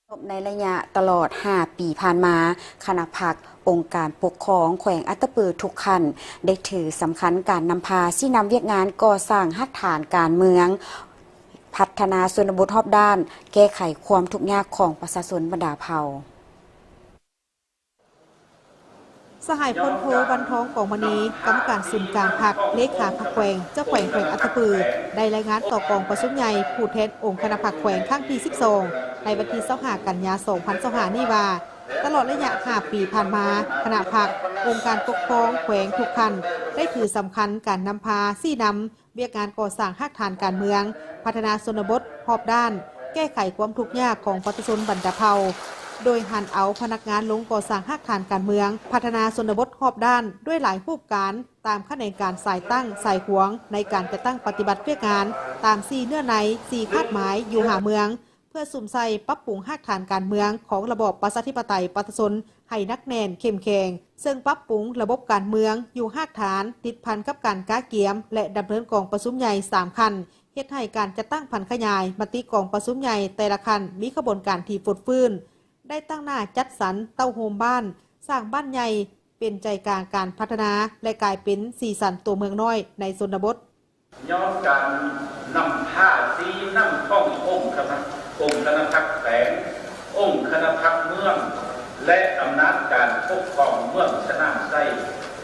ในระยะตลอด 5 ปีผ่านมาคณะพรรคองค์การปกครองแขวงอัตตปือทุกขั้นได้ถือสำคัญการนำพาชี้นำเวียกงานก่อสร้างหักฐานการเมือง พัฒนาชนบทรอบด้าน แก้ไขความทุกข์ยากของประชาชนบรรดาเผ่าสหายพลโทบรรทองกองมณีกรรมการศูนย์กลางพรรคเลขาพรรคแขวงเจ้าแขวงอัตตปือได้รายงานต่อกองประชุมใหญ่ผู้แทนองค์คณะพรรคแขวงครั้งที่12ในวันที่25 กันยายน 2025 นี้ว่าตลอดระยะ 5 ปีผ่านมาคณะพรรคองค์การปกครองแขวงทุกขั้นได้ถือสำคัญการนำพาชี้นำเวียกงานก่อสร้างหักฐานการเมืองพัฒนาชนบทรอบด้านแก้ไขความทุกข์ยากของประชาชนบรรดาเผ่าโดยหันเอาพนักงานลงก่อสร้างหักฐานการเมืองพัฒนาชนบทรอบด้านด้วยหลายรูปการตามขั้นในการสายตั้งสายหวงในการจะตั้งปฏิบัติเพื่องานตาม4เนื้อใน4คาดหมายอยู่หาเมืองเพื่อสุ่มใส่ปรับปรุงหักฐานการเมืองของระบอบประชาธิปไตยประชาชนให้นักแน่นเข้มแข็งซึ่งปรับปรุงระบบการเมืองอยู่หักฐานติดพันกับการก้าเกียมและดำเนินกองประชุมใหญ่3คันเฮ็ดให้การจะตั้งพันขยายมติกองประชุมใหญ่แต่ละคันมีขบวนการที่ฟุดฟื้นได้ตั้งหน้าจัดสรรเต้าโฮมบ้านสร้างบ้านใหญ่เป็นใจกลางการพัฒนาและกลายเป็นสีสันตัวเมืองน้อยในชนบทย้อนการนำผ้าสีน้ำท่ององค์คณะพรรคแขวงองค์คณะพรรคเมืองและอำนาจการปกครองเมืองชนะไส้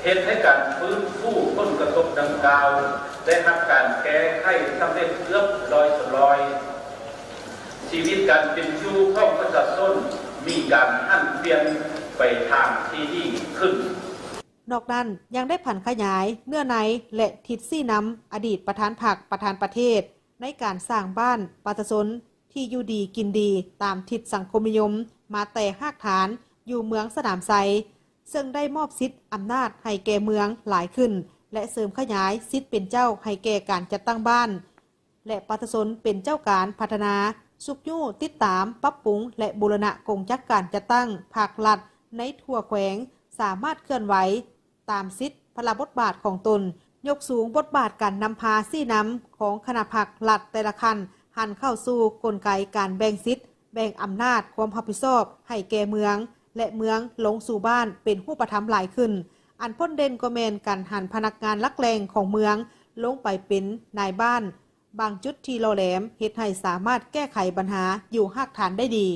เหตุให้การฟื้นฟูต้นกระทบดังกล่าวได้รับการแก้ไขสำเร็จเกือบ100%ชีวิตการเป็นอยู่ของประชาชนมีการหันเปลี่ยนไปทางที่ดีขึ้นนอกนั้นยังได้ผันขยายเนื้อในและทิศซี่น้ำอดีตประธานพรรคประธานประเทศในการสร้างบ้านประชาชนที่อยู่ดีกินดีตามทิศสังคมนิยมมาแต่หากฐานอยู่เมืองสนามไซซึ่งได้มอบสิทธิ์อำนาจให้แก่เมืองหลายขึ้นและเสริมขยายสิทธิ์เป็นเจ้าให้แก่การจัดตั้งบ้านและประชาชนเป็นเจ้าการพัฒนาสุกยู่ติดตามปรับปรุงและบูรณะกงจักการจัดตั้งภาครัฐในทั่วแขวงสามารถเคลื่อนไหวตามสิทธิพลบทบาทของตนยกสูงบทบาทการนำพาซี่นำของคณะพรรครัฐแต่ละคันหันเข้าสู่กลไกการแบ่งสิทธิแบ่งอำนาจความรับผิดชอบให้แก่เมืองและเมืองลงสู่บ้านเป็นผู้ประทับหลายขึ้นอันพ้นเด่นก็แมนการหันพนักงานลักแรงของเมืองลงไปเป็นนายบ้านบางจุดที่โลแหลมเฮ็ดให้สามารถแก้ไขปัญหาอยู่หักฐานได้ดี